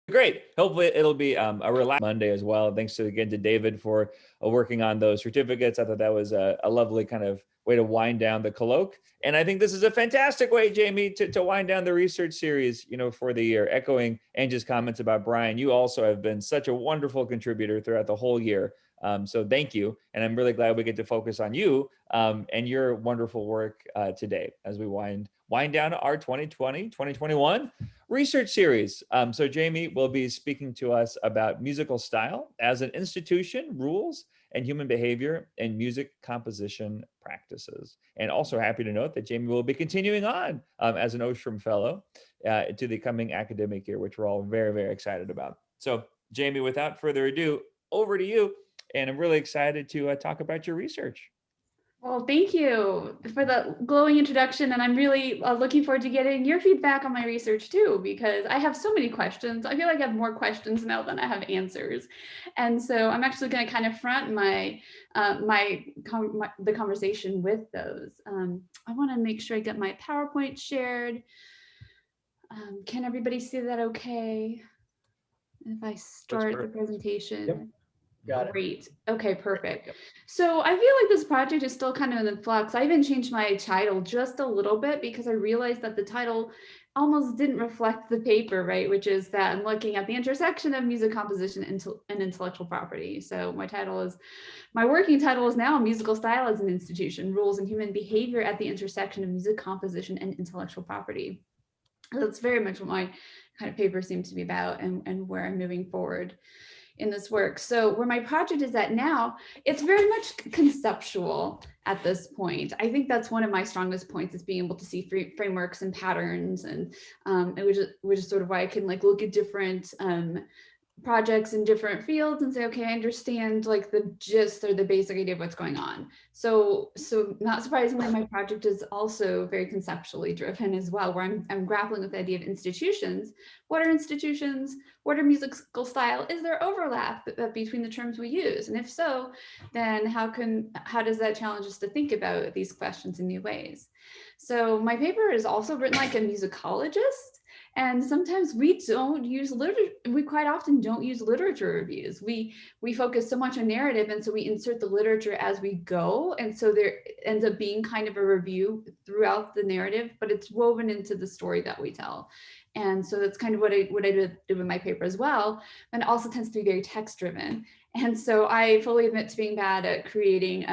Great. Hopefully it'll be a relaxed Monday as well. Thanks again to David for working on those certificates. I thought that was a lovely kind of way to wind down the colloque. And I think this is a fantastic way, Jamie, to wind down the research series, for the year. Echoing Angie's comments about Brian, you also have been such a wonderful contributor throughout the whole year. So thank you. And I'm really glad we get to focus on you and your wonderful work today as we wind down our 2020-2021 research series. So Jamie will be speaking to us about musical style as an institution, rules, and human behavior and music composition practices. And also happy to note that Jamie will be continuing on as an Ostrom Fellow to the coming academic year, which we're all very, very excited about. So Jamie, without further ado, over to you. And I'm really excited to talk about your research. Well, thank you for the glowing introduction. And I'm really looking forward to getting your feedback on my research too, because I have so many questions. I feel like I have more questions now than I have answers. And so I'm actually going to kind of front the conversation with those. I want to make sure I get my PowerPoint shared. Can everybody see that okay? If I start the presentation. Yep. Got it. Great. Okay, perfect. So I feel like this project is still kind of in flux. I even changed my title just a little bit because I realized that the title almost didn't reflect the paper, right? Which is that I'm looking at the intersection of music composition and intellectual property. So my working title is now Musical Style as an Institution, Rules and Human Behavior at the Intersection of Music Composition and Intellectual Property. That's very much what my kind of paper seems to be about and where I'm moving forward in this work. So where my project is at now, it's very much conceptual at this point. I think that's one of my strongest points, is being able to see frameworks and patterns, and which is sort of why I can look at different projects in different fields and say, okay, I understand the gist or the basic idea of what's going on. So not surprisingly, my project is also very conceptually driven as well, where I'm grappling with the idea of institutions. What are institutions? What are musical style? Is there overlap between the terms we use? And if so, then how does that challenge us to think about these questions in new ways? So my paper is also written like a musicologist. And sometimes we don't use literature. We quite often don't use literature reviews. We focus so much on narrative, and so we insert the literature as we go. And so there ends up being kind of a review throughout the narrative, but it's woven into the story that we tell. And so that's kind of what I do with my paper as well. And it also tends to be very text driven. And so I fully admit to being bad at creating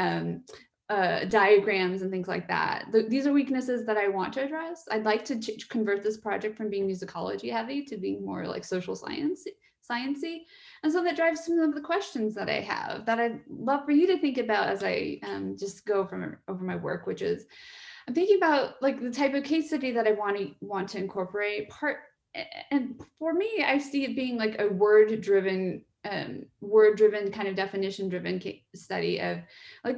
diagrams and things like that. These are weaknesses that I want to address. I'd like to convert this project from being musicology heavy to being more like social sciencey. And so that drives some of the questions that I have that I'd love for you to think about as I just go over my work, which is I'm thinking about the type of case study that I want to incorporate. And for me, I see it being like a word-driven kind of definition-driven study of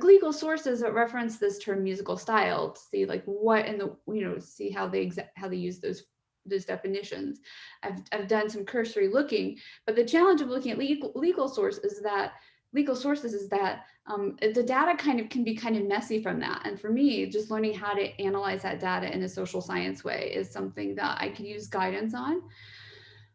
legal sources that reference this term musical style to see what in the see how they use those definitions. I've done some cursory looking, but the challenge of looking at legal sources is that the data can be kind of messy from that. And for me, just learning how to analyze that data in a social science way is something that I could use guidance on.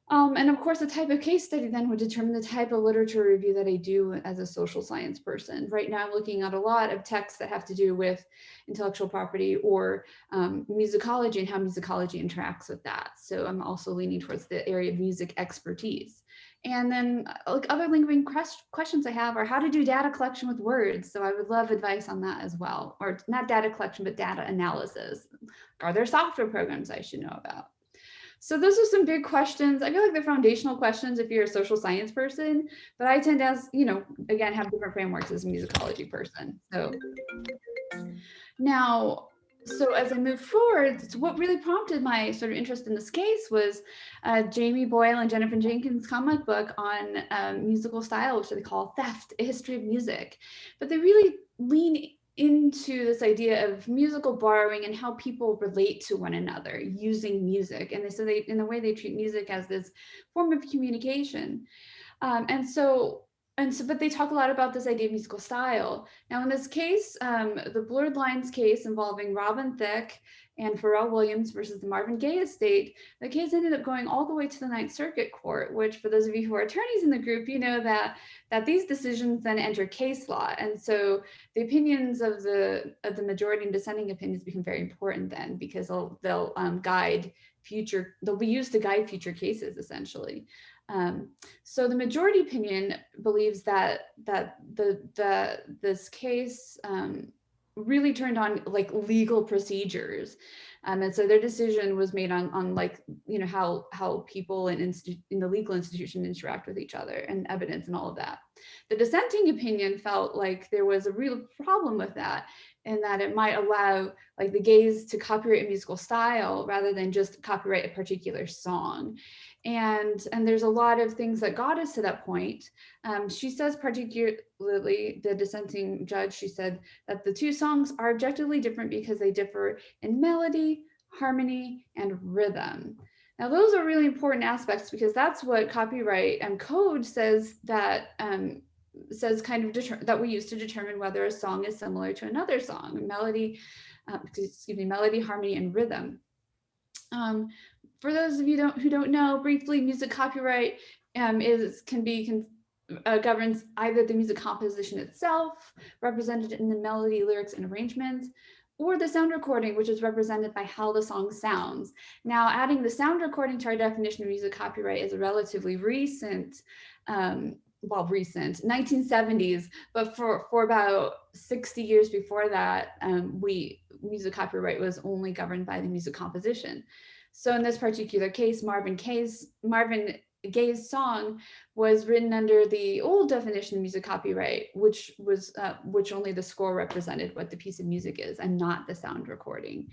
And of course, the type of case study then would determine the type of literature review that I do as a social science person. Right now, I'm looking at a lot of texts that have to do with intellectual property or musicology and how musicology interacts with that. So I'm also leaning towards the area of music expertise. And then other lingering questions I have are how to do data collection with words. So I would love advice on that as well, or not data collection, but data analysis. Are there software programs I should know about? So those are some big questions. I feel like they're foundational questions if you're a social science person, but I tend to, again, have different frameworks as a musicology person. So as I move forward, what really prompted my sort of interest in this case was Jamie Boyle and Jennifer Jenkins' comic book on musical style, which they call Theft, A History of Music. But they really lean into this idea of musical borrowing and how people relate to one another using music. And so in a way, they treat music as this form of communication. But they talk a lot about this idea of musical style. Now, in this case, the Blurred Lines case involving Robin Thicke And Pharrell Williams versus the Marvin Gaye estate, the case ended up going all the way to the Ninth Circuit Court, which for those of you who are attorneys in the group, you know that these decisions then enter case law. And so the opinions of the majority and dissenting opinions become very important then, because they'll be used to guide future cases essentially. So the majority opinion believes that this case really turned on like legal procedures. And so their decision was made on like, you know, how people in the legal institution interact with each other and evidence and all of that. The dissenting opinion felt like there was a real problem with that, and that it might allow like the gays to copyright a musical style rather than just copyright a particular song. And there's a lot of things that got us to that point. She says, particularly the dissenting judge, she said that the two songs are objectively different because they differ in melody, harmony, and rhythm. Now, those are really important aspects because that's what copyright and code says that that we use to determine whether a song is similar to another song. Melody, melody, harmony, and rhythm. For those of you who don't know, briefly, music copyright governs either the music composition itself, represented in the melody, lyrics, and arrangements, or the sound recording, which is represented by how the song sounds. Now, adding the sound recording to our definition of music copyright is a relatively recent, 1970s, but for about 60 years before that, music copyright was only governed by the music composition. So in this particular case, Marvin Gaye's song was written under the old definition of music copyright, which only the score represented what the piece of music is and not the sound recording.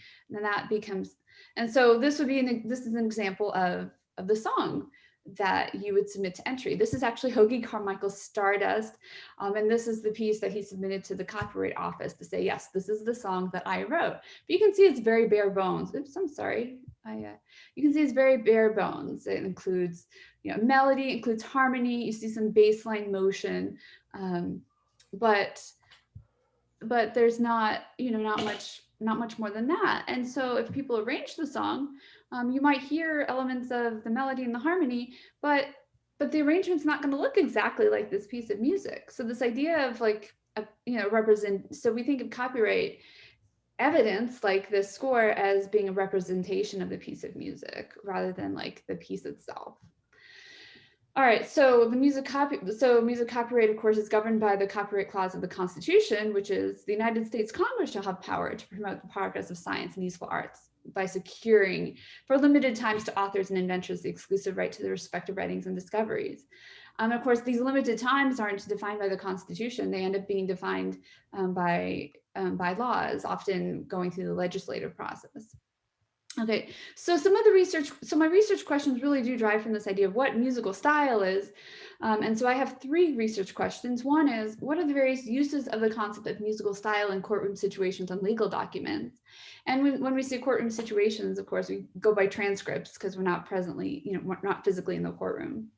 And so this is an example of the song that you would submit to entry. This is actually Hoagie Carmichael's Stardust, and this is the piece that he submitted to the Copyright Office to say, yes, this is the song that I wrote. But you can see it's very bare bones. Oops, I'm sorry. You can see it's very bare bones. It includes, melody, includes harmony. You see some baseline motion, but there's not much more than that. And so if people arrange the song, you might hear elements of the melody and the harmony, but the arrangement's not going to look exactly like this piece of music. So this idea of so we think of copyright evidence like this score as being a representation of the piece of music rather than like the piece itself. All right, so music copyright, of course, is governed by the Copyright Clause of the Constitution, which is the United States Congress shall have power to promote the progress of science and useful arts by securing for limited times to authors and inventors the exclusive right to their respective writings and discoveries. Of course, these limited times aren't defined by the Constitution. They end up being defined by laws, often going through the legislative process. Okay, so my research questions really do drive from this idea of what musical style is. And so I have three research questions. One is, what are the various uses of the concept of musical style in courtroom situations and legal documents? And when we say courtroom situations, of course, we go by transcripts because we're not we're not physically in the courtroom.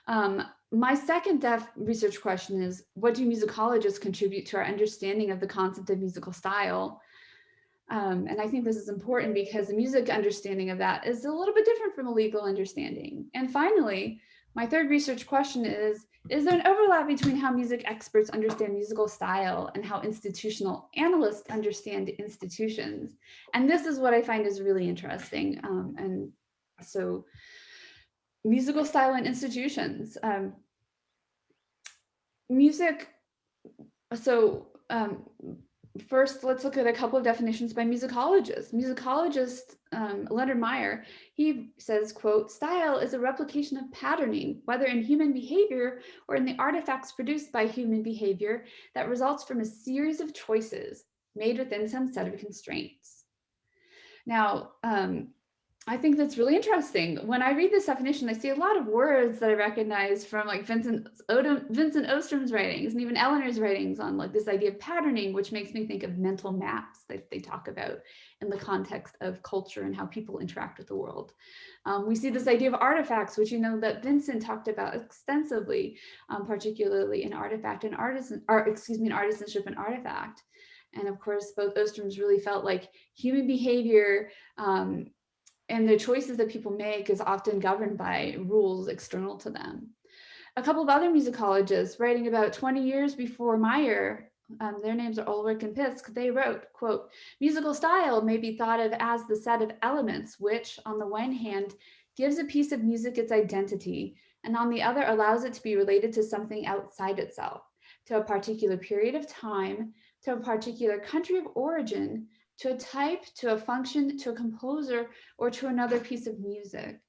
My second research question is, what do musicologists contribute to our understanding of the concept of musical style? And I think this is important because the music understanding of that is a little bit different from a legal understanding. And finally, my third research question is there an overlap between how music experts understand musical style and how institutional analysts understand institutions? And this is what I find is really interesting. And so musical style and institutions. First, let's look at a couple of definitions by musicologists. Musicologist Leonard Meyer, he says, quote, "Style is a replication of patterning, whether in human behavior or in the artifacts produced by human behavior that results from a series of choices made within some set of constraints." Now, I think that's really interesting. When I read this definition, I see a lot of words that I recognize from like Vincent Ostrom's writings and even Eleanor's writings on like this idea of patterning, which makes me think of mental maps that they talk about in the context of culture and how people interact with the world. We see this idea of artifacts, which that Vincent talked about extensively, particularly in artisanship and artifact. And of course, both Ostroms really felt like human behavior and the choices that people make is often governed by rules external to them. A couple of other musicologists writing about 20 years before Meyer, their names are Ulrich and Pisk, they wrote, quote, musical style may be thought of as the set of elements which, on the one hand, gives a piece of music its identity, and on the other allows it to be related to something outside itself, to a particular period of time, to a particular country of origin, to a type, to a function, to a composer, or to another piece of music.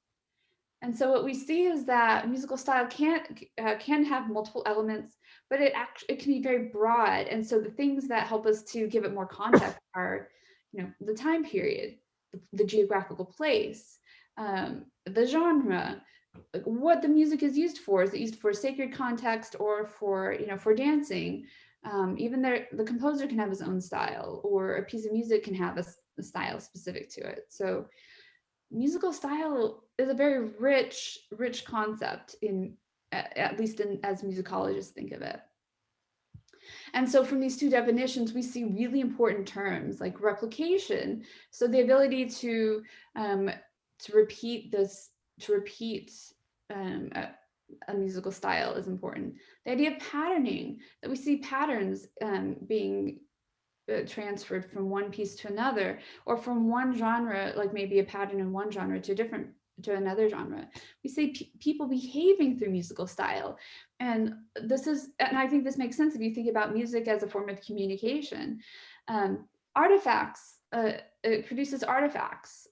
And so what we see is that musical style can have multiple elements, but it can be very broad. And so the things that help us to give it more context are, the time period, the geographical place, the genre, what the music is used for. Is it used for sacred context or for dancing? Even the composer can have his own style, or a piece of music can have a style specific to it. So musical style is a very rich concept at least as musicologists think of it. And so from these two definitions, we see really important terms like replication. So the ability to repeat a musical style is important. The idea of patterning, that we see patterns being transferred from one piece to another, or from one genre, like maybe a pattern in one genre to another genre. We see people behaving through musical style, and I think this makes sense if you think about music as a form of communication. Artifacts, it produces artifacts.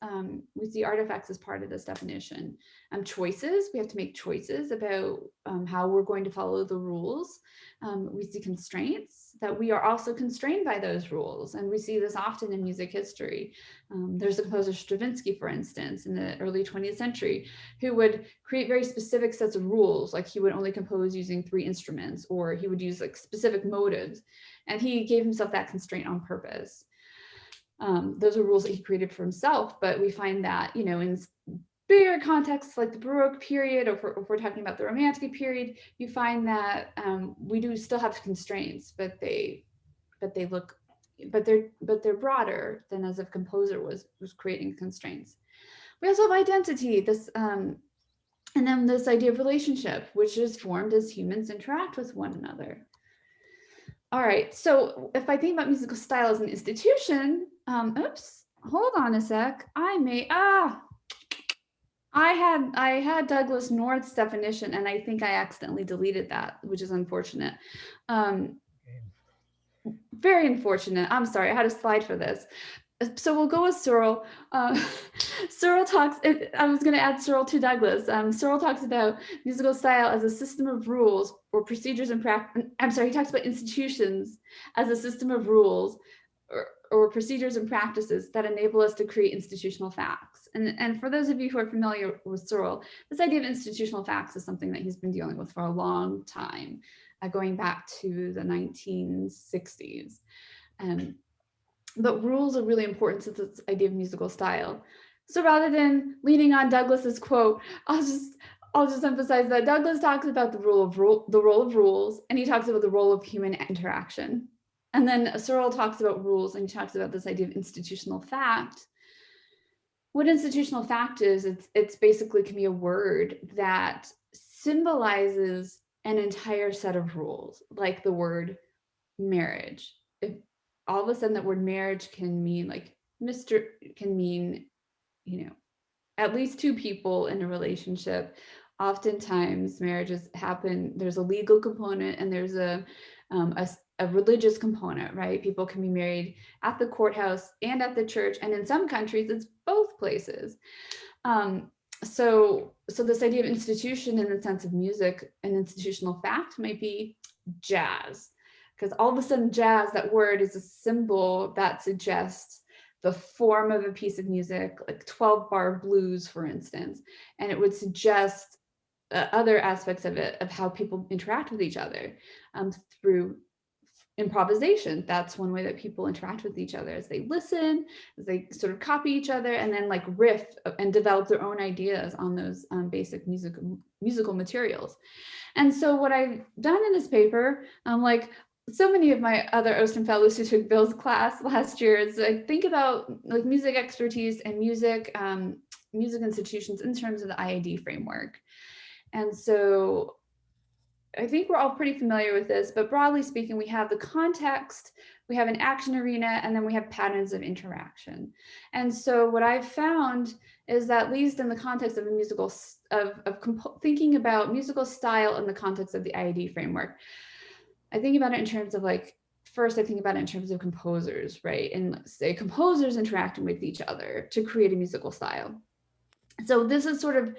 We see artifacts as part of this definition. Choices, we have to make choices about how we're going to follow the rules. We see constraints, that we are also constrained by those rules. And we see this often in music history. There's the composer Stravinsky, for instance, in the early 20th century, who would create very specific sets of rules, like he would only compose using 3 instruments, or he would use like specific motives. And he gave himself that constraint on purpose. Those are rules that he created for himself, but we find that, in bigger contexts like the Baroque period, or if we're talking about the Romantic period, you find that we do still have constraints, but they're broader than as if composer was creating constraints. We also have identity, and then this idea of relationship, which is formed as humans interact with one another. All right, so if I think about musical style as an institution, oops, hold on a sec. I had Douglas North's definition, and I think I accidentally deleted that, which is unfortunate. Very unfortunate. I'm sorry, I had a slide for this. So we'll go with Searle. Searle talks, I was going to add Searle to Douglas. Searle talks about musical style as a system of rules or procedures and practice. I'm sorry, he talks about institutions as a system of rules or procedures and practices that enable us to create institutional facts. And for those of you who are familiar with Searle, this idea of institutional facts is something that he's been dealing with for a long time, going back to the 1960s. But rules are really important to this idea of musical style. So rather than leaning on Douglas's quote, I'll just emphasize that Douglas talks about the role of rules, and he talks about the role of human interaction. And then Searle talks about rules, and he talks about this idea of institutional fact. What institutional fact is, it's basically can be a word that symbolizes an entire set of rules, like the word marriage. If all of a sudden that word marriage can mean at least 2 people in a relationship. Oftentimes marriages happen, there's a legal component and there's a religious component, right? People can be married at the courthouse and at the church, and in some countries it's both places. So this idea of institution in the sense of music, an institutional fact might be jazz, because all of a sudden jazz, that word, is a symbol that suggests the form of a piece of music, like 12-bar blues, for instance, and it would suggest other aspects of it, of how people interact with each other through improvisation. That's one way that people interact with each other, as they listen, as they sort of copy each other, and then like riff and develop their own ideas on those basic musical materials. And so what I've done in this paper, so many of my other Osten fellows who took Bill's class last year is like think about like music expertise and music music institutions in terms of the IAD framework. And so I think we're all pretty familiar with this, but broadly speaking, we have the context, we have an action arena, and then we have patterns of interaction. And so what I've found is that, at least in the context of a musical, thinking about musical style in the context of the IAD framework, I think about it in terms of like, first I think about it in terms of composers, right? And say composers interacting with each other to create a musical style. So this is sort of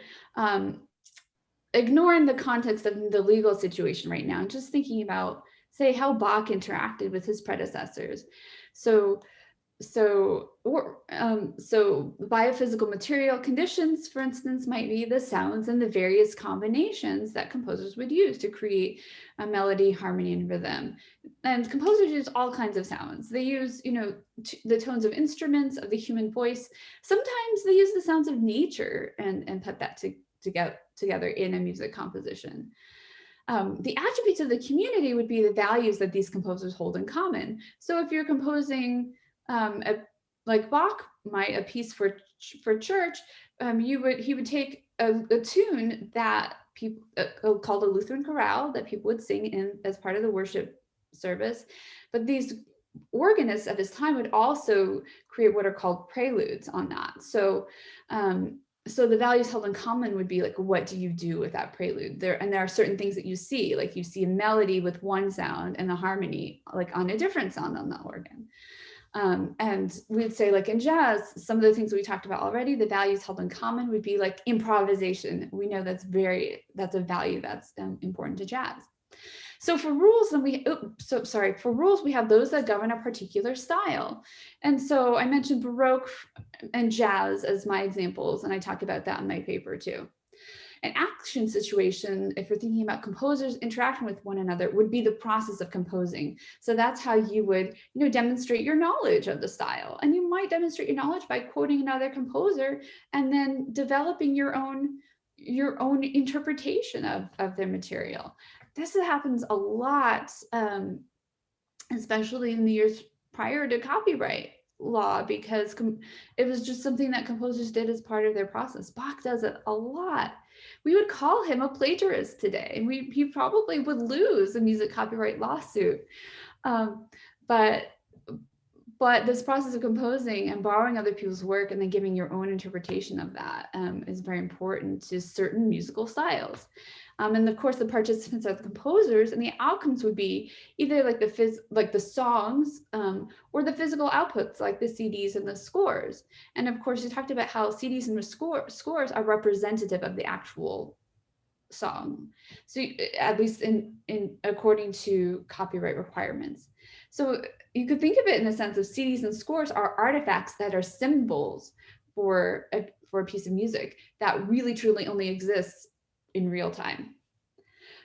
ignoring the context of the legal situation right now, and just thinking about, say, how Bach interacted with his predecessors. So biophysical material conditions, for instance, might be the sounds and the various combinations that composers would use to create a melody, harmony, and rhythm. And composers use all kinds of sounds. They use, the tones of instruments, of the human voice. Sometimes they use the sounds of nature and put that together in a music composition. The attributes of the community would be the values that these composers hold in common. So if you're composing like Bach might, a piece for church, he would take a tune that people called a Lutheran chorale that people would sing in as part of the worship service, but these organists at his time would also create what are called preludes on that. So the values held in common would be like, what do you do with that prelude? There are certain things that you see, like you see a melody with one sound and the harmony like on a different sound on the organ. And we'd say, like in jazz, some of the things we talked about already, the values held in common would be like improvisation. We know that's a value that's important to jazz. So for rules, then for rules, we have those that govern a particular style. And so I mentioned Baroque and jazz as my examples, and I talk about that in my paper too. An action situation, if you're thinking about composers interacting with one another, would be the process of composing. So that's how you would, demonstrate your knowledge of the style. And you might demonstrate your knowledge by quoting another composer and then developing your own interpretation of their material. This happens a lot, especially in the years prior to copyright law, because it was just something that composers did as part of their process. Bach does it a lot. We would call him a plagiarist today, and he probably would lose a music copyright lawsuit. But this process of composing and borrowing other people's work and then giving your own interpretation of that is very important to certain musical styles. And of course, the participants are the composers, and the outcomes would be either like the songs or the physical outputs, like the CDs and the scores. And of course, you talked about how CDs and the scores are representative of the actual song. So at least in according to copyright requirements. So you could think of it in the sense of CDs and scores are artifacts that are symbols for a piece of music that really truly only exists in real time.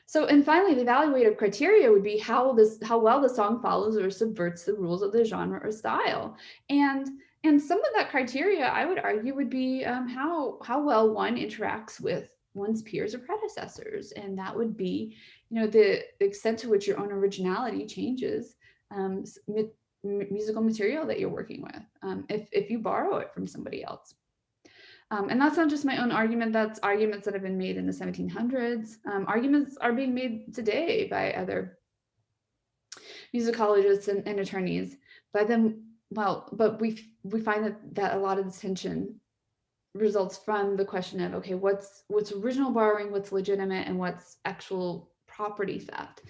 So, and finally, the evaluative criteria would be how well the song follows or subverts the rules of the genre or style. And some of that criteria, I would argue, would be how well one interacts with one's peers or predecessors. And that would be, the extent to which your own originality changes musical material that you're working with, if you borrow it from somebody else. And that's not just my own argument, that's arguments that have been made in the 1700s. Arguments are being made today by other musicologists and attorneys. But we find that a lot of this tension results from the question of, okay, what's original borrowing, what's legitimate, and what's actual property theft.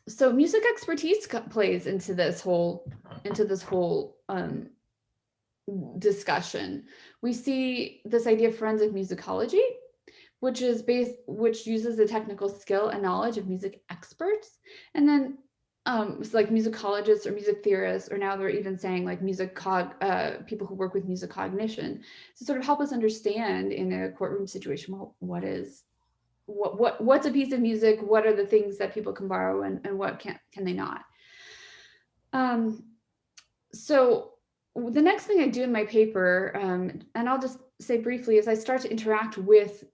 So music expertise plays into this whole discussion. We see this idea of forensic musicology, which uses the technical skill and knowledge of music experts, and then it's like musicologists or music theorists, or now they're even saying like people who work with music cognition, to sort of help us understand in a courtroom situation, well, what's a piece of music, what are the things that people can borrow, and what can they not. So the next thing I do in my paper, and I'll just say briefly, is I start to interact with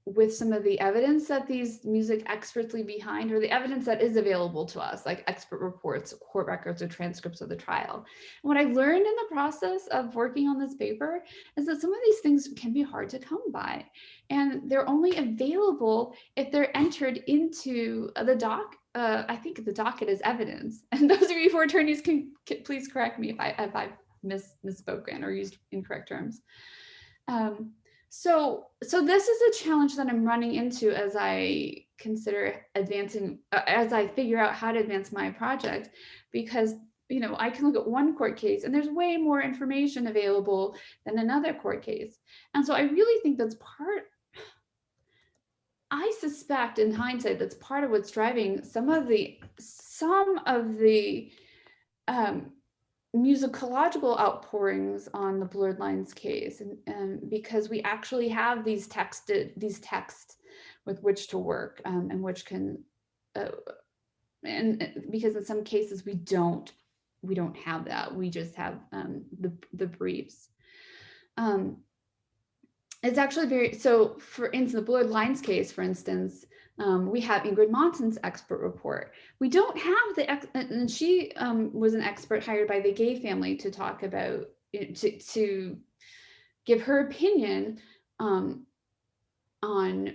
with some of the evidence that these music experts leave behind, or the evidence that is available to us, like expert reports, court records, or transcripts of the trial. And what I learned in the process of working on this paper is that some of these things can be hard to come by. And they're only available if they're entered into the doc. I think the docket is evidence. And those of you who are attorneys can please correct me if I've misspoken or used incorrect terms. So this is a challenge that I'm running into as I consider advancing, as I figure out how to advance my project, because I can look at one court case and there's way more information available than another court case. And so I really think I suspect in hindsight, that's part of what's driving some of the musicological outpourings on the Blurred Lines case, and because we actually have these texts with which to work, and which can, and because in some cases we don't have that, we just have the briefs. It's actually so for instance, the Blurred Lines case, for instance, we have Ingrid Monson's expert report. We don't have and she was an expert hired by the gay family to talk about, to give her opinion on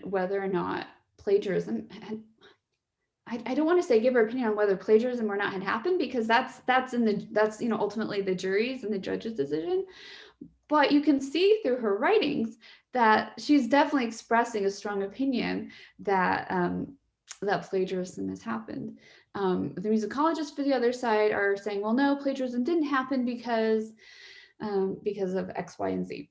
whether or not plagiarism had, I don't want to say give her opinion on whether plagiarism or not had happened, because that's ultimately the jury's and the judge's decision. But you can see through her writings that she's definitely expressing a strong opinion that that plagiarism has happened. The musicologists for the other side are saying, well, no, plagiarism didn't happen because of X, Y, and Z.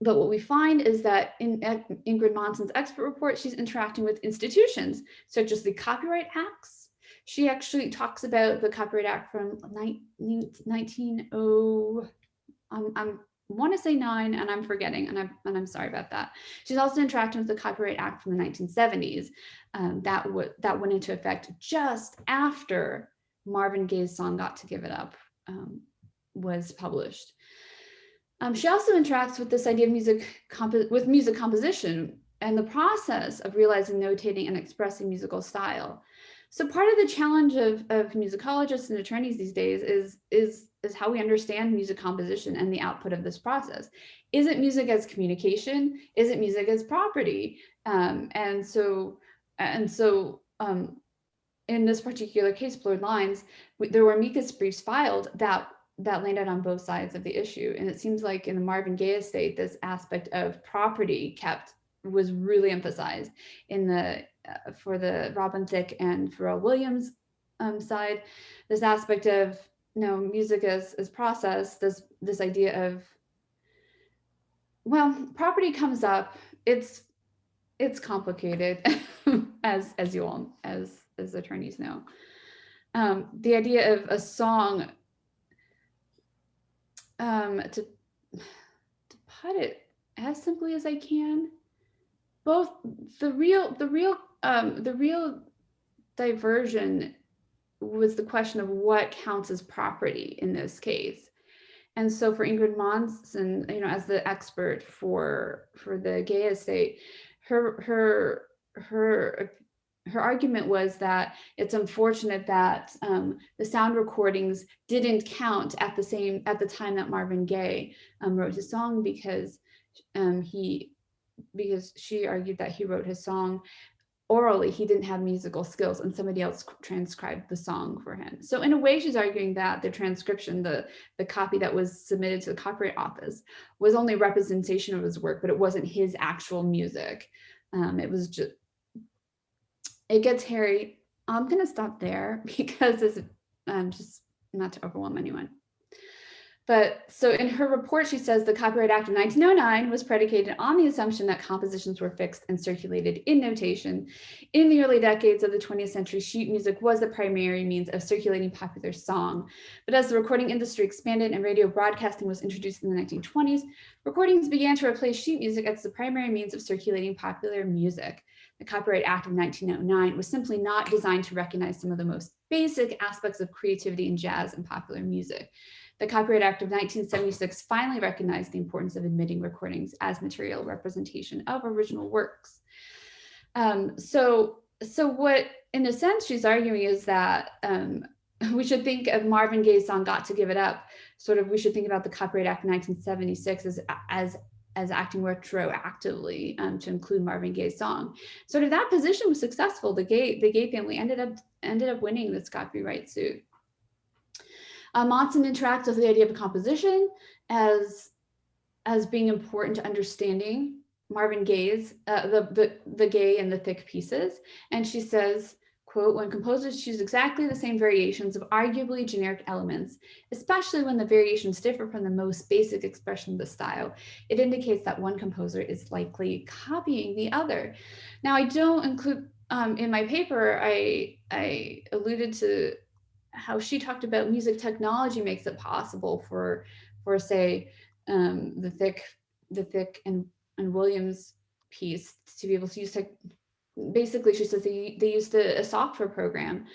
But what we find is that in Ingrid Monson's expert report, she's interacting with institutions such as the Copyright Acts. She actually talks about the Copyright Act from 1900. I want to say 9, and I'm forgetting, and I'm sorry about that. She's also interacting with the Copyright Act from the 1970s that went into effect just after Marvin Gaye's song "Got to Give It Up" was published. She also interacts with this idea of music composition and the process of realizing, notating, and expressing musical style. So part of the challenge of musicologists and attorneys these days is how we understand music composition and the output of this process. Is it music as communication? Is it music as property? And so in this particular case, Blurred Lines, there were amicus briefs filed that landed on both sides of the issue. And it seems like in the Marvin Gaye estate, this aspect of property was really emphasized in for the Robin Thicke and Pharrell Williams side. This aspect of music as process, this idea of, well, property comes up. It's complicated, as you all as attorneys know. The idea of a song, to put it as simply as I can, both the real diversion was the question of what counts as property in this case. And so for Ingrid Monson, as the expert for the Gaye estate, her argument was that it's unfortunate that the sound recordings didn't count at the time that Marvin Gaye wrote his song, because she argued that he wrote his song orally. He didn't have musical skills, and somebody else transcribed the song for him. So in a way, she's arguing that the transcription, the copy that was submitted to the Copyright Office, was only representation of his work, but it wasn't his actual music. It was just, it gets hairy. I'm going to stop there because it's just not to overwhelm anyone. But so in her report, she says the Copyright Act of 1909 was predicated on the assumption that compositions were fixed and circulated in notation. In the early decades of the 20th century, sheet music was the primary means of circulating popular song. But as the recording industry expanded and radio broadcasting was introduced in the 1920s, recordings began to replace sheet music as the primary means of circulating popular music. The Copyright Act of 1909 was simply not designed to recognize some of the most basic aspects of creativity in jazz and popular music. the Copyright Act of 1976 finally recognized the importance of admitting recordings as material representation of original works. So what, in a sense, she's arguing is that we should think of Marvin Gaye's song "Got to Give It Up." Sort of, we should think about the Copyright Act of 1976 as acting retroactively to include Marvin Gaye's song. Sort of that position was successful. The Gaye family ended up winning this copyright suit. Monson interacts with the idea of composition as being important to understanding Marvin Gaye's the Gaye and the thick pieces, and she says, quote, "When composers choose exactly the same variations of arguably generic elements, especially when the variations differ from the most basic expression of the style, it indicates that one composer is likely copying the other." Now, I don't include in my paper, I alluded to how she talked about music technology makes it possible for say the thick and Williams piece to be able to use basically, she says they used a software program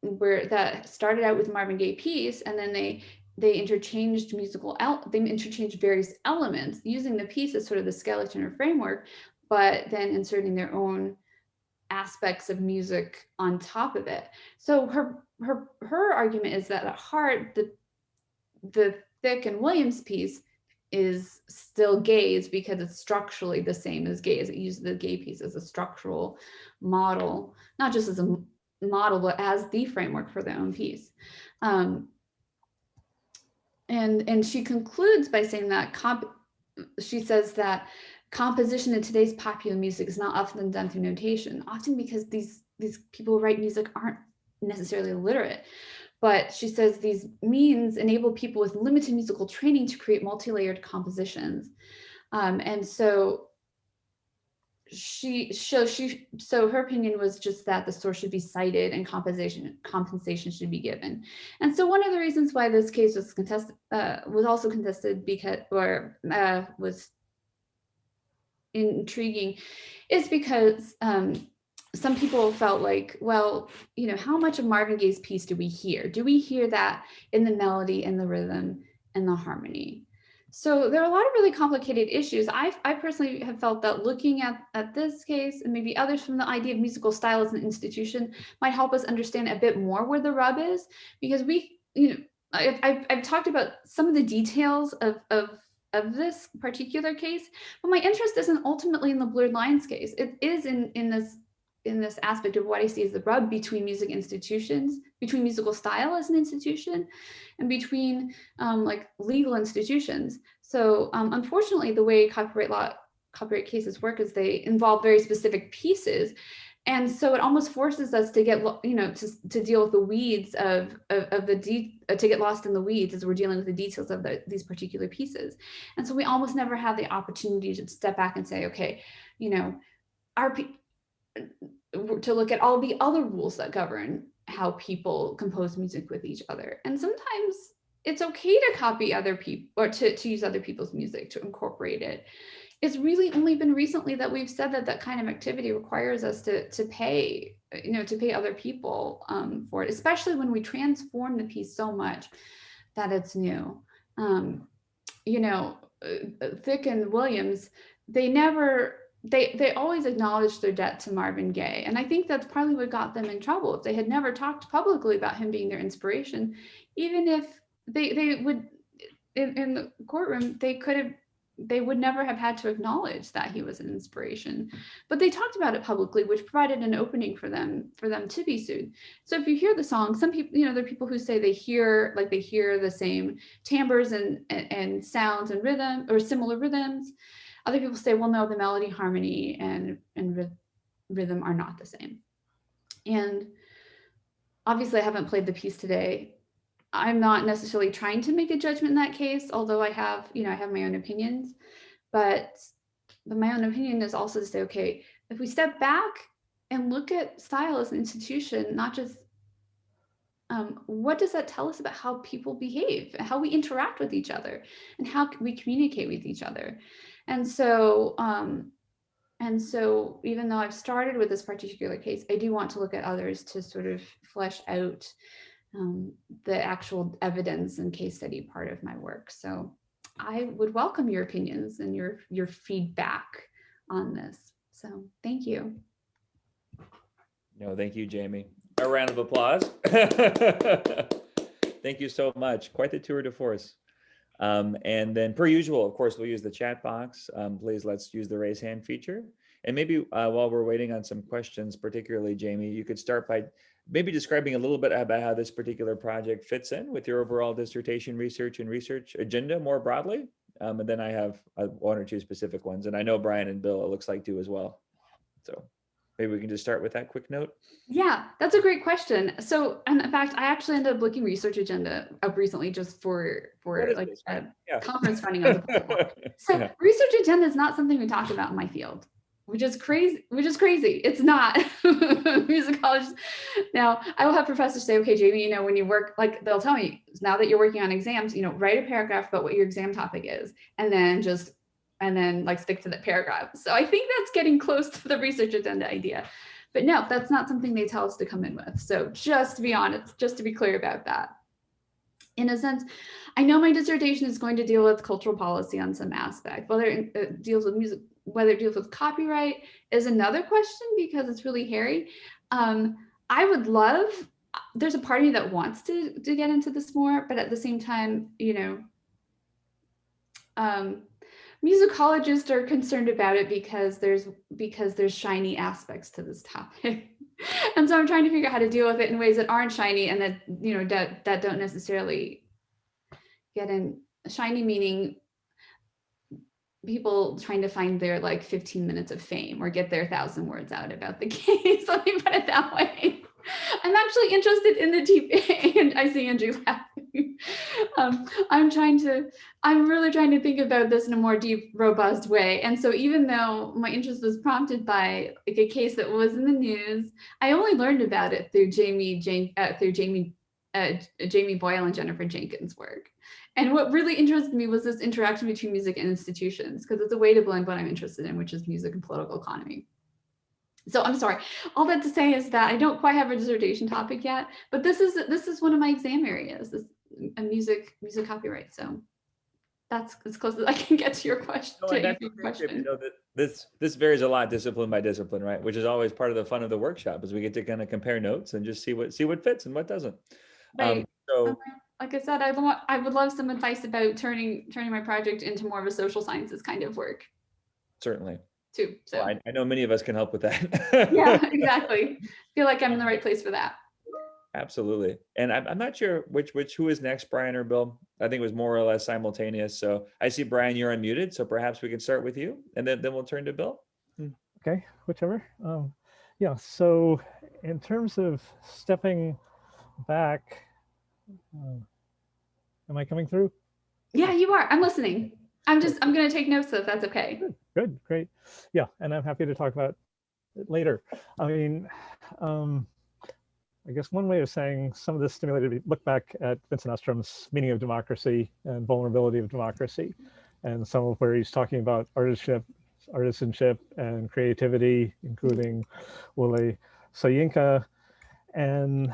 where that started out with Marvin Gaye piece, and then they interchanged they interchanged various elements using the piece as sort of the skeleton or framework, but then inserting their own aspects of music on top of it. So her argument is that at heart, the Thick and Williams piece is still Gaye's because it's structurally the same as Gaye's. It uses the Gaye piece as a structural model, not just as a model, but as the framework for their own piece. And she concludes by saying that she says that composition in today's popular music is not often done through notation, often because these people who write music aren't necessarily literate. But she says these means enable people with limited musical training to create multi-layered compositions. And so her opinion was just that the source should be cited and compensation should be given. And so one of the reasons why this case was contested was also contested because was intriguing is because some people felt like, well, how much of Marvin Gaye's piece do we hear? Do we hear that in the melody and the rhythm and the harmony? So there are a lot of really complicated issues. I personally have felt that looking at this case and maybe others from the idea of musical style as an institution might help us understand a bit more where the rub is, because I've talked about some of the details of this particular case, but my interest isn't ultimately in the blurred lines case. It is in this aspect of what I see as the rub between music institutions, between musical style as an institution, and between like legal institutions. So unfortunately, the way copyright cases work is they involve very specific pieces. And so it almost forces us to get, to deal with the weeds to get lost in the weeds as we're dealing with the details of these particular pieces. And so we almost never have the opportunity to step back and say, okay, to look at all the other rules that govern how people compose music with each other. And sometimes it's okay to copy other people or to use other people's music, to incorporate it. It's really only been recently that we've said that kind of activity requires us to pay other people for it, especially when we transform the piece so much that it's new. Thick and Williams, they always acknowledged their debt to Marvin Gaye. And I think that's probably what got them in trouble. If they had never talked publicly about him being their inspiration, even if they would, in the courtroom, they would never have had to acknowledge that he was an inspiration. But they talked about it publicly, which provided an opening for them to be sued. So if you hear the song, some people, there are people who say they hear the same timbres and sounds and rhythm or similar rhythms. Other people say, well, no, the melody, harmony, and rhythm are not the same. And obviously, I haven't played the piece today. I'm not necessarily trying to make a judgment in that case, although I have my own opinions. But my own opinion is also to say, okay, if we step back and look at style as an institution, not just what does that tell us about how people behave, how we interact with each other, and how we communicate with each other? And so even though I've started with this particular case, I do want to look at others to sort of flesh out the actual evidence and case study part of my work. So I would welcome your opinions and your feedback on this. So thank you. No, thank you, Jamie. A round of applause. Thank you so much. Quite the tour de force. And then per usual, of course, we'll use the chat box. Please let's use the raise hand feature. And maybe while we're waiting on some questions, particularly Jamie, you could start by maybe describing a little bit about how this particular project fits in with your overall dissertation research and research agenda more broadly. And then I have one or two specific ones. And I know Brian and Bill, it looks like do as well. So maybe we can just start with that quick note. Yeah, that's a great question. So, and in fact, I actually ended up looking research agenda up recently just for like this, right? Yeah. conference funding on the platform. So Yeah. research agenda is not something we talk about in my field, which is crazy. It's not. Musicologists. Now, I will have professors say, okay, Jamie, you know, when you work, like they'll tell me now that you're working on exams, you know, write a paragraph about what your exam topic is, and then like stick to that paragraph. So I think that's getting close to the research agenda idea. But no, that's not something they tell us to come in with. So just to be honest, just to be clear about that. In a sense, I know my dissertation is going to deal with cultural policy on some aspect. Whether it deals with music, whether it deals with copyright is another question because it's really hairy. I would love, there's a part of me that wants to get into this more, but at the same time, you know, musicologists are concerned about it because there's shiny aspects to this topic. And so I'm trying to figure out how to deal with it in ways that aren't shiny and that, you know, that don't necessarily get in. Shiny meaning people trying to find their like 15 minutes of fame or get their 1,000 words out about the case. Let me put it that way. I'm actually interested in the deep, and I see Andrew laughing. I'm really trying to think about this in a more deep, robust way. And so even though my interest was prompted by like a case that was in the news, I only learned about it through Jamie Boyle and Jennifer Jenkins' work. And what really interested me was this interaction between music and institutions, because it's a way to blend what I'm interested in, which is music and political economy. So I'm sorry. All that to say is that I don't quite have a dissertation topic yet, but this is one of my exam areas, this music copyright. So that's as close as I can get to your question. You know, that this varies a lot discipline by discipline, right? Which is always part of the fun of the workshop, is we get to kind of compare notes and just see what fits and what doesn't. Right. Like I said, I would love some advice about turning my project into more of a social sciences kind of work. Certainly. Too. So well, I know many of us can help with that. Yeah, exactly. Feel like I'm in the right place for that. Absolutely. And I'm not sure who is next, Brian or Bill. I think it was more or less simultaneous. So I see, Brian, you're unmuted. So perhaps we can start with you and then we'll turn to Bill. Okay, whichever. Yeah, so in terms of stepping back, am I coming through? Yeah, you are. I'm listening. I'm going to take notes if that's okay. Good, great. Yeah, and I'm happy to talk about it later. I mean, I guess one way of saying some of this stimulated me look back at Vincent Ostrom's Meaning of Democracy and Vulnerability of Democracy, and some of where he's talking about artisanship and creativity, including Wole Soyinka. And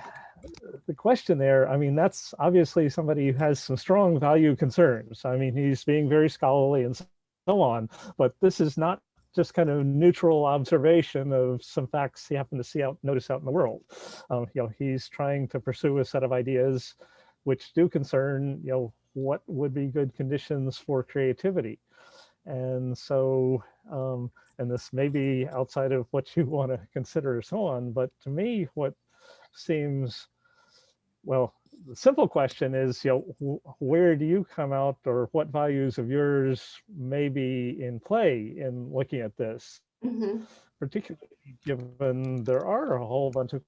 the question there, I mean, that's obviously somebody who has some strong value concerns. I mean, he's being very scholarly and so on, but this is not just kind of neutral observation of some facts he happened to notice out in the world. You know, he's trying to pursue a set of ideas which do concern, you know, what would be good conditions for creativity. And so, and this may be outside of what you want to consider or so on, but to me, what seems, well, the simple question is, you know, where do you come out, or what values of yours may be in play in looking at this, particularly given there are a whole bunch of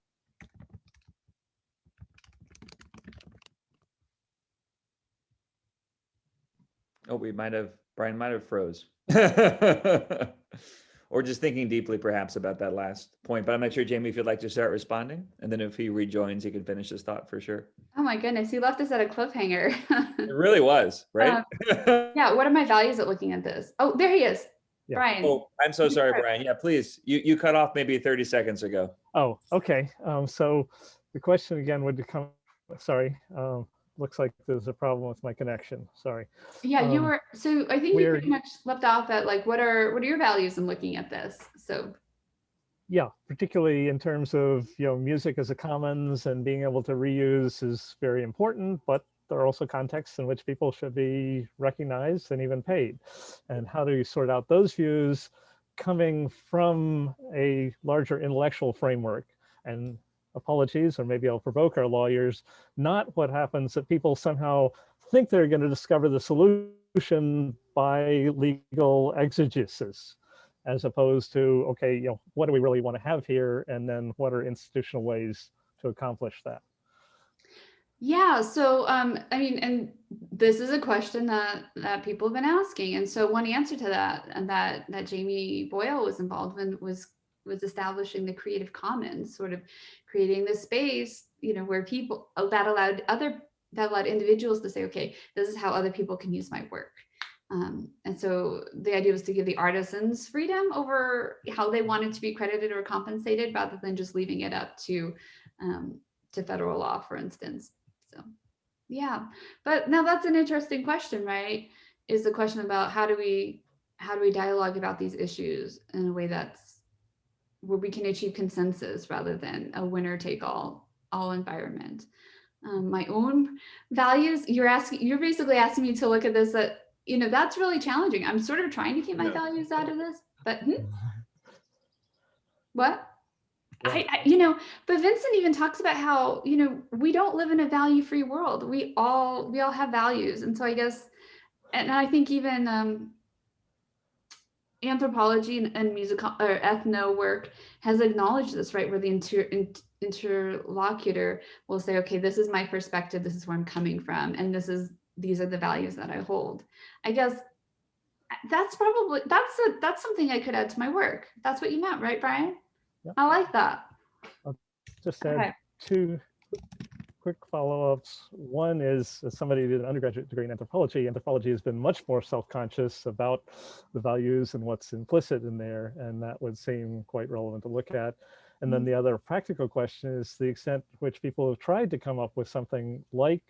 Brian might have froze. Or just thinking deeply perhaps about that last point, but I'm not sure, Jamie, if you'd like to start responding, and then if he rejoins, he can finish his thought for sure. Oh my goodness, he left us at a cliffhanger. It really was, right? Yeah, what are my values at looking at this? Oh, there he is. Yeah. Brian. Oh, I'm so sorry, Brian. Yeah, please. You cut off maybe 30 seconds ago. Oh, okay. So the question again would come sorry. Looks like there's a problem with my connection. Sorry. Yeah, you were, so I think you we're- pretty much left off at like, what are your values in looking at this? So Yeah, particularly in terms of, music as a commons and being able to reuse is very important, but there are also contexts in which people should be recognized and even paid. And how do you sort out those views coming from a larger intellectual framework? And apologies, or maybe I'll provoke our lawyers, not what happens that people somehow think they're going to discover the solution by legal exegesis, as opposed to, okay, what do we really want to have here? And then what are institutional ways to accomplish that? yeah, so I mean, and this is a question that people have been asking. And so one answer to that, and that Jaime Boyle was involved in, was establishing the Creative Commons, sort of creating this space, where people that allowed individuals to say, okay, this is how other people can use my work. And so the idea was to give the artisans freedom over how they wanted to be credited or compensated, rather than just leaving it up to federal law, for instance. So, yeah, but now that's an interesting question, right? Is the question about how do we dialogue about these issues in a way that's where we can achieve consensus rather than a winner take all environment. My own values, you're basically asking me to look at this, that that's really challenging. I'm sort of trying to keep my values out of this, but what? But Vincent even talks about how, we don't live in a value-free world. We all have values. And so I guess, and I think even anthropology and musical or ethno work has acknowledged this, right? Where the interlocutor will say, okay, this is my perspective, this is where I'm coming from, and these are the values that I hold. I guess that's something I could add to my work. That's what you meant, right, Brian? Yep. I like that. I'll just add two quick follow-ups. One is, as somebody who did an undergraduate degree in anthropology has been much more self-conscious about the values and what's implicit in there, and that would seem quite relevant to look at. And then the other practical question is the extent to which people have tried to come up with something like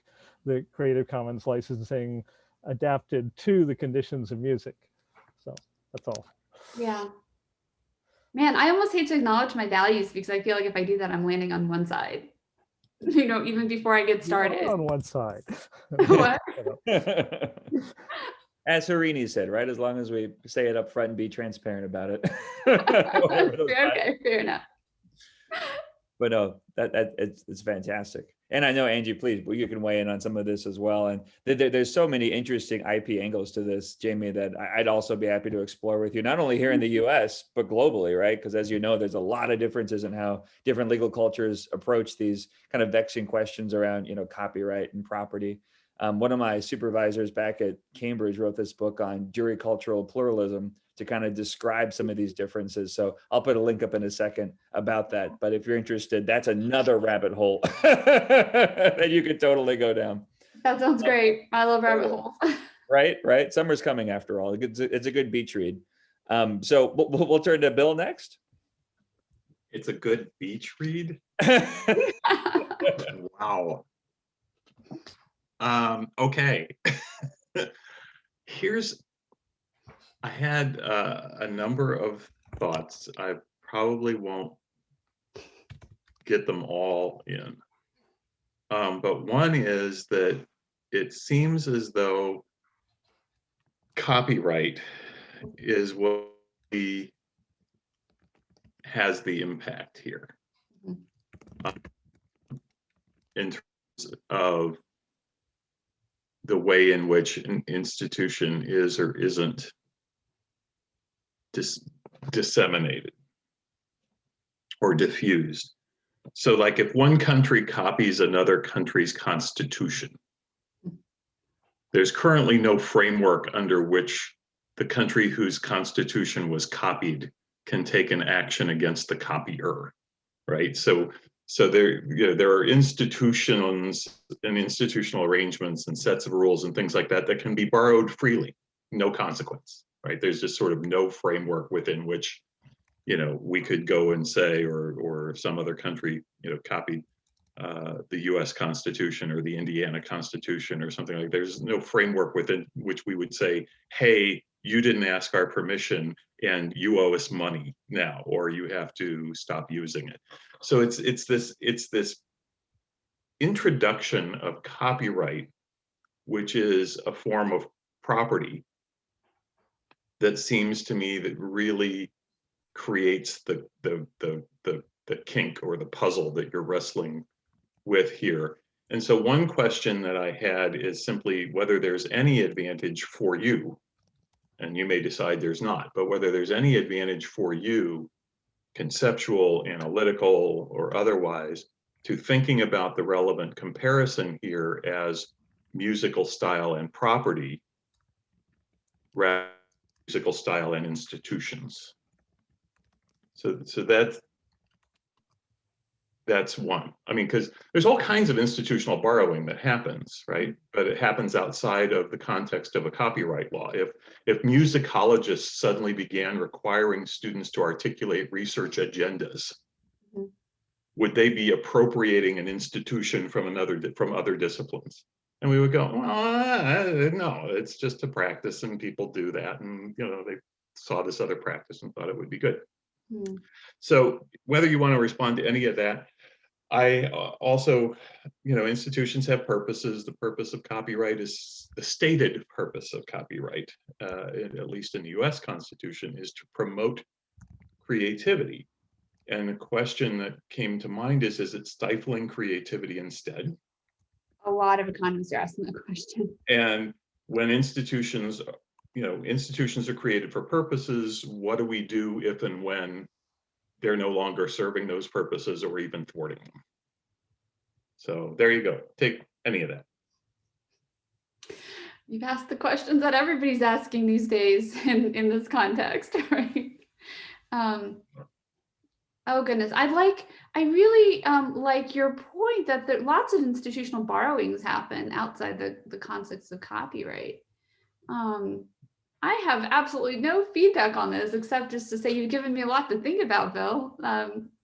the Creative Commons licensing adapted to the conditions of music. So that's all. Yeah. Man, I almost hate to acknowledge my values, because I feel like if I do that, I'm landing on one side. Even before I get started. You're on one side. What? As Carini said, right? As long as we say it up front and be transparent about it. Okay, fair enough. But no, it's fantastic. And I know, Angie, please, you can weigh in on some of this as well. And there's so many interesting IP angles to this, Jaime, that I'd also be happy to explore with you, not only here in the US, but globally, right? Because as you know, there's a lot of differences in how different legal cultures approach these kind of vexing questions around, copyright and property. One of my supervisors back at Cambridge wrote this book on jury cultural pluralism to kind of describe some of these differences. So I'll put a link up in a second about that. But if you're interested, that's another rabbit hole that you could totally go down. That sounds great. I love rabbit holes. Right. Summer's coming after all. It's a good beach read. So we'll turn to Bill next. It's a good beach read? Wow. Okay. I had a number of thoughts. I probably won't get them all in. But one is that it seems as though copyright is what has the impact here. In terms of the way in which an institution is or isn't disseminated or diffused. So like if one country copies another country's constitution, there's currently no framework under which the country whose constitution was copied can take an action against the copier, right? So there are institutions and institutional arrangements and sets of rules and things like that that can be borrowed freely, no consequence, right? There's just sort of no framework within which, we could go and say, or some other country, copied the US Constitution or the Indiana Constitution or something like. There's no framework within which we would say, hey, you didn't ask our permission and you owe us money now, or you have to stop using it. So it's this introduction of copyright, which is a form of property, that seems to me that really creates the kink or the puzzle that you're wrestling with here. And so one question that I had is simply whether there's any advantage for you, and you may decide there's not, but whether there's any advantage for you, conceptual, analytical, or otherwise, to thinking about the relevant comparison here as musical style and property, rather than musical style and institutions. So that's one. I mean, because there's all kinds of institutional borrowing that happens, right? But it happens outside of the context of a copyright law. If musicologists suddenly began requiring students to articulate research agendas, would they be appropriating an institution from other disciplines? And we would go, well, no, it's just a practice, and people do that, and they saw this other practice and thought it would be good. So whether you want to respond to any of that, I also, institutions have purposes. The purpose of copyright is the stated purpose of copyright, at least in the US Constitution, is to promote creativity. And the question that came to mind is it stifling creativity instead? A lot of economists are asking that question. And when institutions are created for purposes, what do we do if and when they're no longer serving those purposes or even thwarting them? So there you go. Take any of that. You've asked the questions that everybody's asking these days in this context, right? Oh goodness, I really like your point that there lots of institutional borrowings happen outside the context of copyright. I have absolutely no feedback on this except just to say you've given me a lot to think about, Bill.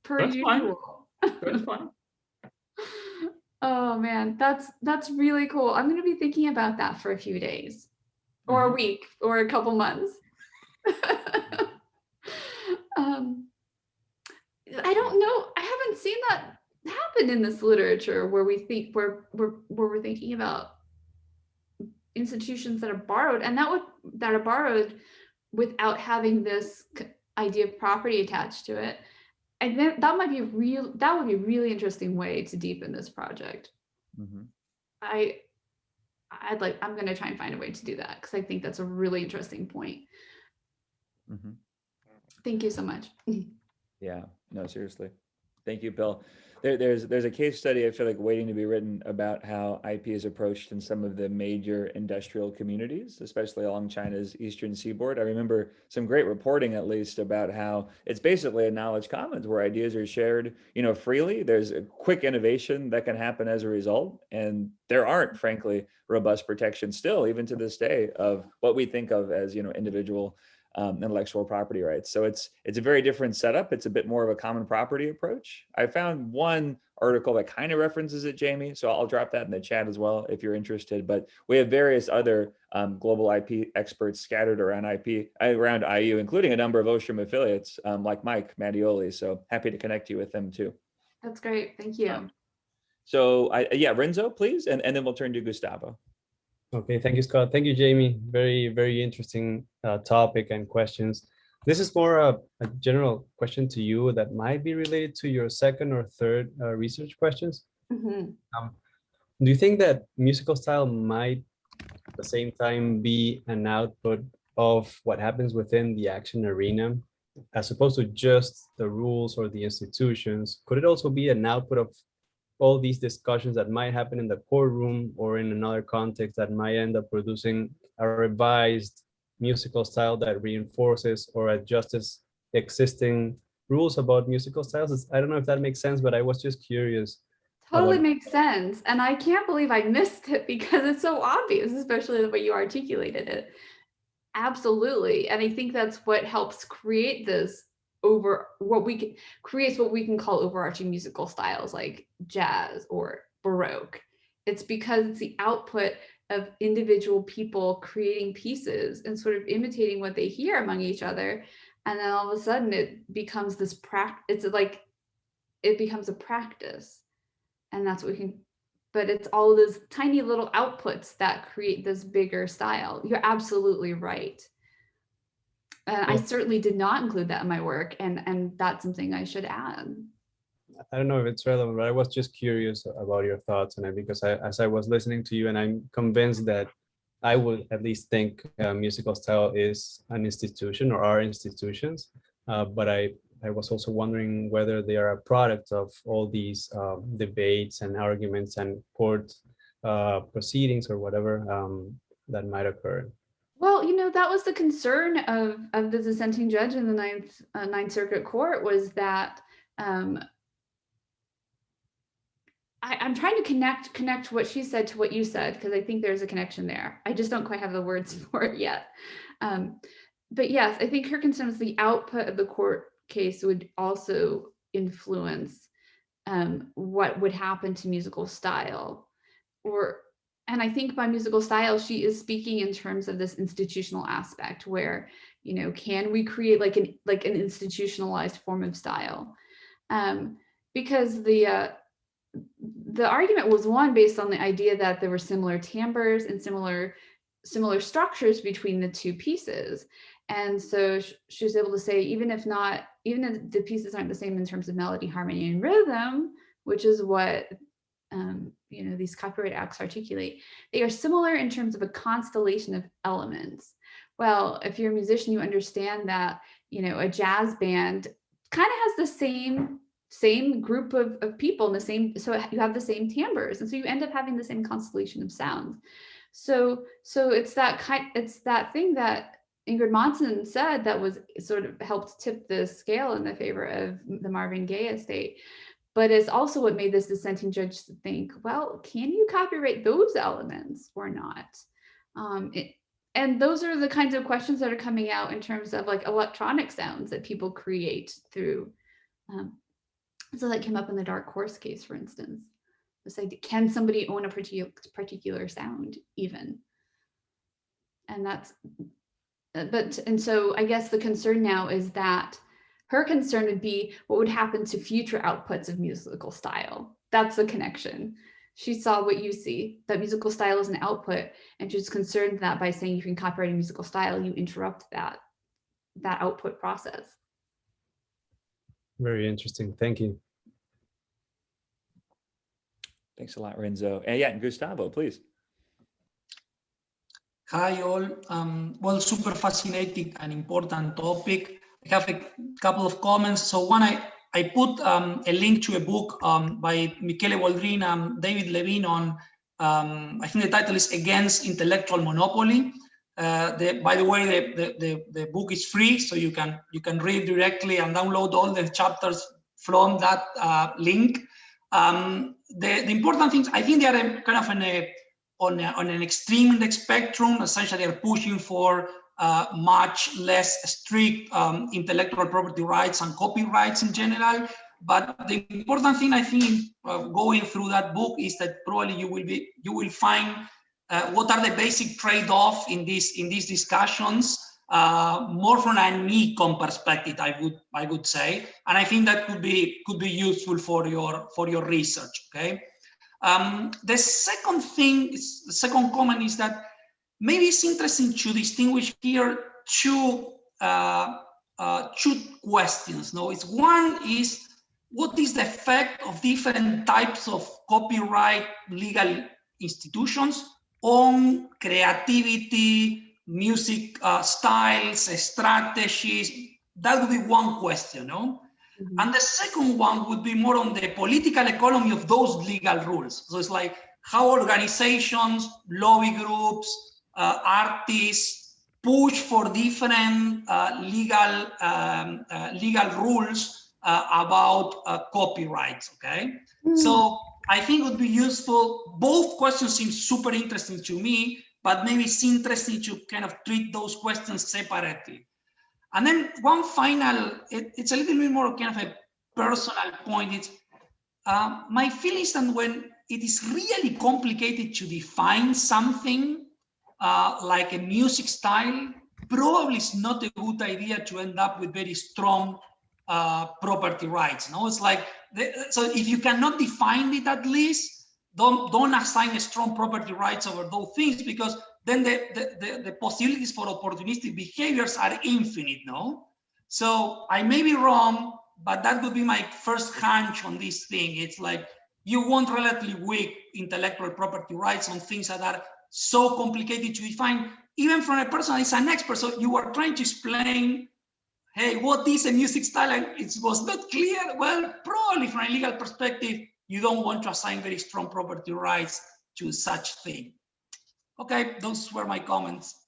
Per That's usual. That's fine. Oh man, that's really cool. I'm going to be thinking about that for a few days, or a week, or a couple months. I don't know. I haven't seen that happen in this literature where we're thinking about institutions that are borrowed, and that are borrowed without having this idea of property attached to it. And then that would be a really interesting way to deepen this project. I'm going to try and find a way to do that because I think that's a really interesting point. Thank you so much. Yeah, no, seriously. Thank you, Bill. There's a case study I feel like waiting to be written about how IP is approached in some of the major industrial communities, especially along China's eastern seaboard. I remember some great reporting, at least, about how it's basically a knowledge commons where ideas are shared, freely. There's a quick innovation that can happen as a result, and there aren't, frankly, robust protections still, even to this day, of what we think of as individual intellectual property rights. So it's a very different setup. It's a bit more of a common property approach. I found one article that kind of references it, Jaime, so I'll drop that in the chat as well if you're interested. But we have various other global IP experts scattered around IU, including a number of Ostrom affiliates like Mike Mattioli. So happy to connect you with them too. That's great. Thank you. Renzo, please, and then we'll turn to Gustavo. Okay, thank you, Scott. Thank you, Jaime. Very, very interesting topic and questions. This is more a general question to you that might be related to your second or third research questions. Do you think that musical style might at the same time be an output of what happens within the action arena, as opposed to just the rules or the institutions? Could it also be an output of all these discussions that might happen in the courtroom or in another context that might end up producing a revised musical style that reinforces or adjusts existing rules about musical styles? I don't know if that makes sense, but I was just curious. Totally makes sense. And I can't believe I missed it because it's so obvious, especially the way you articulated it. Absolutely. And I think that's what helps create this creates what we can call overarching musical styles like jazz or Baroque. It's because it's the output of individual people creating pieces and sort of imitating what they hear among each other. And then all of a sudden it becomes this it becomes a practice. And that's what we can, but it's all those tiny little outputs that create this bigger style. You're absolutely right. And I certainly did not include that in my work. And that's something I should add. I don't know if it's relevant, but I was just curious about your thoughts on it, because as I was listening to you, and I'm convinced that I would at least think musical style is an institution or are institutions, but I was also wondering whether they are a product of all these debates and arguments and court proceedings or whatever that might occur. Well, that was the concern of the dissenting judge in the Ninth Circuit Court, was that I'm trying to connect what she said to what you said, because I think there's a connection there. I just don't quite have the words for it yet. But yes, I think her concern is the output of the court case would also influence what would happen to musical style. And I think by musical style, she is speaking in terms of this institutional aspect where, can we create like an institutionalized form of style? Because the argument was one based on the idea that there were similar timbres and similar structures between the two pieces. And so she was able to say, even if the pieces aren't the same in terms of melody, harmony, and rhythm, which is what these copyright acts articulate, they are similar in terms of a constellation of elements. Well, if you're a musician, you understand that, a jazz band kind of has the same group of people and so you have the same timbres, and so you end up having the same constellation of sounds. So it's that thing that Ingrid Monson said that was sort of helped tip the scale in the favor of the Marvin Gaye estate. But it's also what made this dissenting judge think, well, can you copyright those elements or not? And those are the kinds of questions that are coming out in terms of like electronic sounds that people create through. So that came up in the Dark Horse case, for instance. This idea, can somebody own a particular sound even? And so I guess the concern now is that her concern would be what would happen to future outputs of musical style. That's the connection. She saw what you see, that musical style is an output, and she's concerned that by saying you can copyright a musical style, you interrupt that output process. Very interesting. Thank you. Thanks a lot, Renzo. And yeah, Gustavo, please. Hi all. Well, super fascinating and important topic. I have a couple of comments. So one, I put a link to a book by Michele Boldrin and David Levine on, I think the title is Against Intellectual Monopoly. By the way, the book is free, so you can read directly and download all the chapters from that link. The important things, I think they are kind of on an extreme in the spectrum. Essentially, they're pushing for much less strict intellectual property rights and copyrights in general. But the important thing I think going through that book is that probably you will find what are the basic trade-off in these discussions, more from an econ perspective, I would say, and I think that could be useful for your research. Okay. The second comment is that maybe it's interesting to distinguish here two questions. No, one is what is the effect of different types of copyright legal institutions on creativity, music styles, strategies? That would be one question, no? Mm-hmm. And the second one would be more on the political economy of those legal rules. So it's like how organizations, lobby groups, artists push for different legal rules about copyrights, okay? Mm. So I think it would be useful. Both questions seem super interesting to me, but maybe it's interesting to kind of treat those questions separately. And then one final, it's a little bit more kind of a personal point. It's my feeling is that when it is really complicated to define something like a music style, probably it's not a good idea to end up with very strong property rights. No, it's like, so if you cannot define it, at least don't assign a strong property rights over those things, because then the possibilities for opportunistic behaviors are infinite, no? So I may be wrong, but that would be my first hunch on this thing. It's like, you want relatively weak intellectual property rights on things that are so complicated to define, even from a person who's an expert. So you are trying to explain, hey, what is a music style? And it was not clear. Well, probably from a legal perspective, you don't want to assign very strong property rights to such thing. Okay, those were my comments.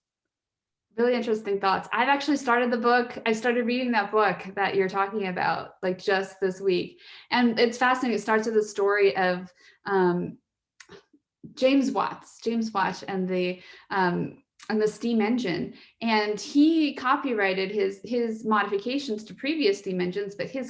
Really interesting thoughts. I've actually started the book. I started reading that book that you're talking about, like just this week. And it's fascinating. It starts with a story of James Watt and the steam engine. And he copyrighted his modifications to previous steam engines, but he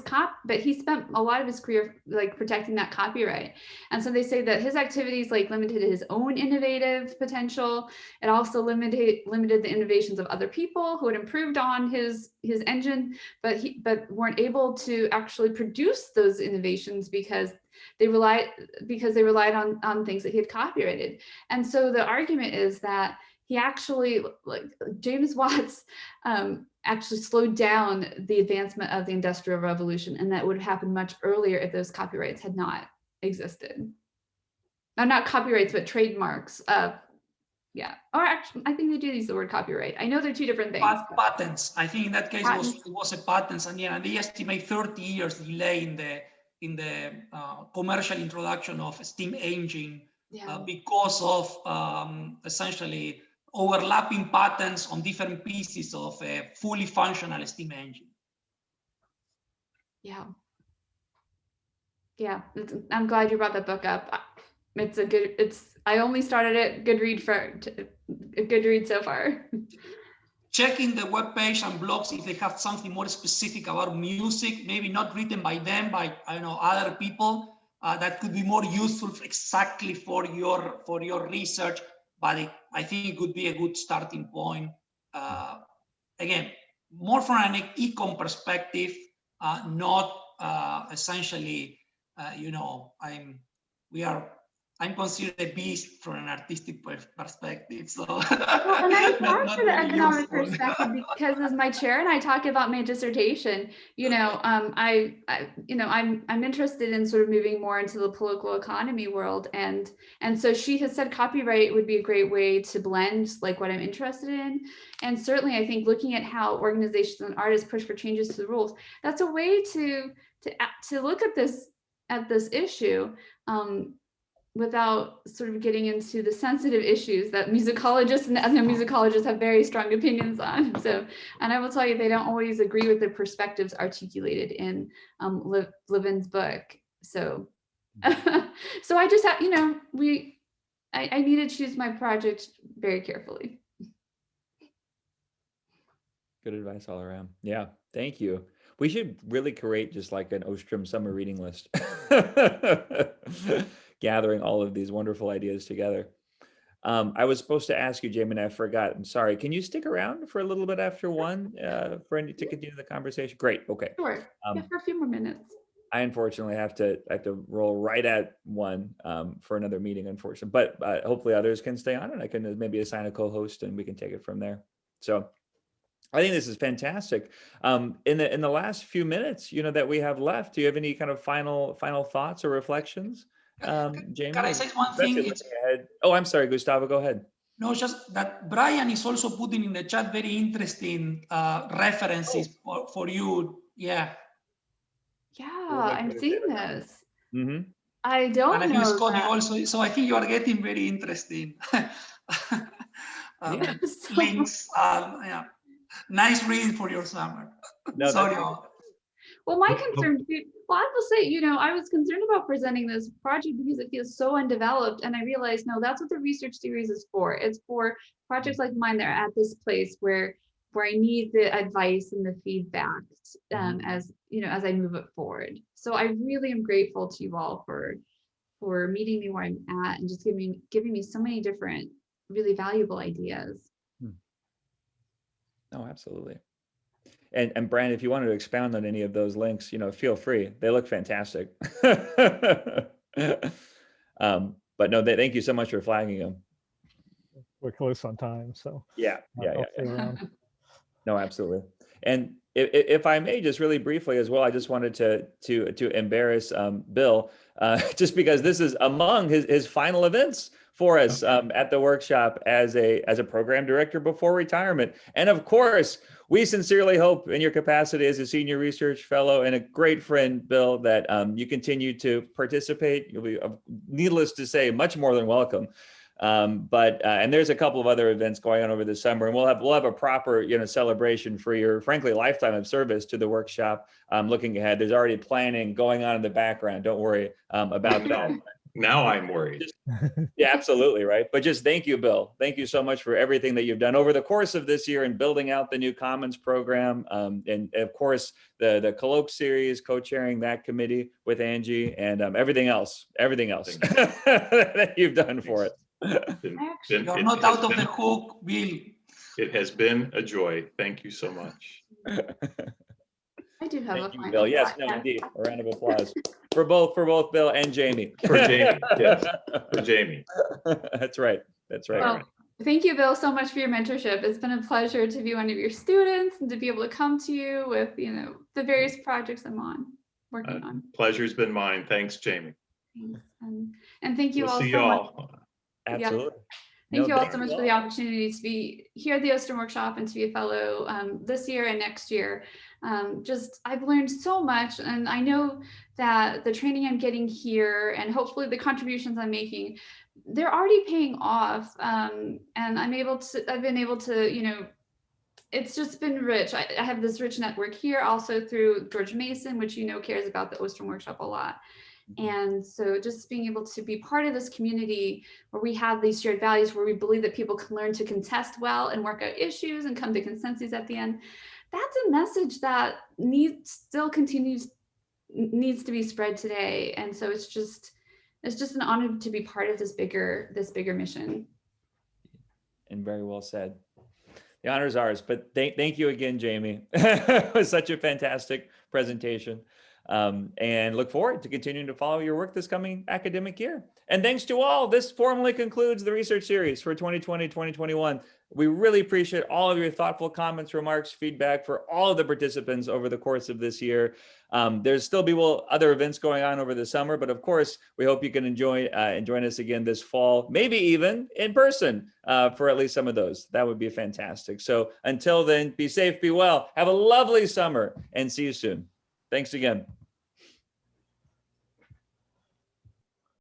spent a lot of his career like protecting that copyright. And so they say that his activities like limited his own innovative potential. It also limited the innovations of other people who had improved on his engine, but weren't able to actually produce those innovations because they relied on things that he had copyrighted. And so the argument is that he actually, like James Watts, actually slowed down the advancement of the Industrial Revolution, and that would have happened much earlier if those copyrights had not existed. Not copyrights, but trademarks. Yeah, or actually, I think they do use the word copyright. I know they're two different things. Patents. I think in that case it was a patents, and yeah, and they estimate 30 years delay in the commercial introduction of a steam engine because of essentially overlapping patents on different pieces of a fully functional steam engine. Yeah. I'm glad you brought that book up. I only started it. Good read so far. Checking the webpage and blogs if they have something more specific about music, maybe not written by them, by other people, that could be more useful exactly for your research. But I think it could be a good starting point. Again, more from an econ perspective, not essentially, I'm considered a beast from an artistic perspective. So, well, and I'm glad for the economic perspective, because as my chair and I talk about my dissertation, I'm interested in sort of moving more into the political economy world, and so she has said copyright would be a great way to blend like what I'm interested in, and certainly I think looking at how organizations and artists push for changes to the rules, that's a way to look at this issue. Without sort of getting into the sensitive issues that musicologists and ethnomusicologists have very strong opinions on. So, and I will tell you, they don't always agree with the perspectives articulated in Levin's book. So, so I just have, I need to choose my project very carefully. Good advice all around. Yeah, thank you. We should really create just like an Ostrom summer reading list. Gathering all of these wonderful ideas together. I was supposed to ask you, Jaime, and I forgot. I'm sorry. Can you stick around for a little bit after one to continue the conversation? Great. Okay. Sure. For a few more minutes. I unfortunately have to roll right at one for another meeting, unfortunately. But hopefully others can stay on, and I can maybe assign a co-host, and we can take it from there. So I think this is fantastic. In the last few minutes, that we have left, do you have any kind of final thoughts or reflections? Jaime? Can I say one thing? Oh, I'm sorry, Gustavo, go ahead. No, just that Brian is also putting in the chat very interesting references for you. Yeah. Yeah, I'm seeing this. Mm-hmm. I don't know. And I think Scott, you also, so I think you are getting very interesting links. Yeah. Nice reading for your summer. No, sorry. Well, my concern, well, I will say, I was concerned about presenting this project because it feels so undeveloped. And I realized, no, that's what the research series is for. It's for projects like mine that are at this place where where I need the advice and the feedback as you know, as I move it forward. So I really am grateful to you all for meeting me where I'm at and just giving me so many different really valuable ideas. Oh, absolutely. And Brian, if you wanted to expound on any of those links, you know, feel free. They look fantastic. But no, thank you so much for flagging them. We're close on time, so Yeah. I'll stay around. No, absolutely. And if I may, just really briefly as well, I just wanted to embarrass Bill, just because this is among his final events for us at the workshop as a program director before retirement. And of course, we sincerely hope in your capacity as a senior research fellow and a great friend, Bill, that you continue to participate. You'll be, needless to say, much more than welcome. And there's a couple of other events going on over the summer, and we'll have a proper, you know, celebration for your, frankly, lifetime of service to the workshop. Looking ahead, there's already planning going on in the background. Don't worry about that. Now I'm worried. Yeah, absolutely. Right. But just thank you, Bill. Thank you so much for everything that you've done over the course of this year in building out the new Commons program. And of course, the colloque series, co-chairing that committee with Angie, and everything else that you've done for it. You're not out of the hook, Bill. It has been a joy. Thank you so much. I do have Thank a you, final Bill. Yes, thought. no, indeed. A round of applause for both Bill and Jamie. For Jamie, yes, for Jamie. That's right. That's right. Well, thank you, Bill, so much for your mentorship. It's been a pleasure to be one of your students and to be able to come to you with, you know, the various projects I'm working on. Pleasure's been mine. Thanks, Jamie. Thanks. And thank you We'll all see so much. y'all. Absolutely. Thank No, you all thank so much you for the opportunity to be here at the Oster Workshop and to be a fellow this year and next year. I've learned so much, and I know that the training I'm getting here and hopefully the contributions I'm making, they're already paying off. And I've been able to, you know, it's just been rich. I have this rich network here also through George Mason, which, you know, cares about the Ostrom Workshop a lot. And so just being able to be part of this community where we have these shared values, where we believe that people can learn to contest well and work out issues and come to consensus at the end, that's a message that needs to be spread today. And so it's just an honor to be part of this bigger mission. And very well said. The honor is ours, but thank you again, Jamie. It was such a fantastic presentation. And look forward to continuing to follow your work this coming academic year. And thanks to all, this formally concludes the research series for 2020-2021. We really appreciate all of your thoughtful comments, remarks, feedback for all of the participants over the course of this year. There's still other events going on over the summer, but of course, we hope you can enjoy and join us again this fall, maybe even in person for at least some of those. That would be fantastic. So until then, be safe, be well, have a lovely summer, and see you soon. Thanks again.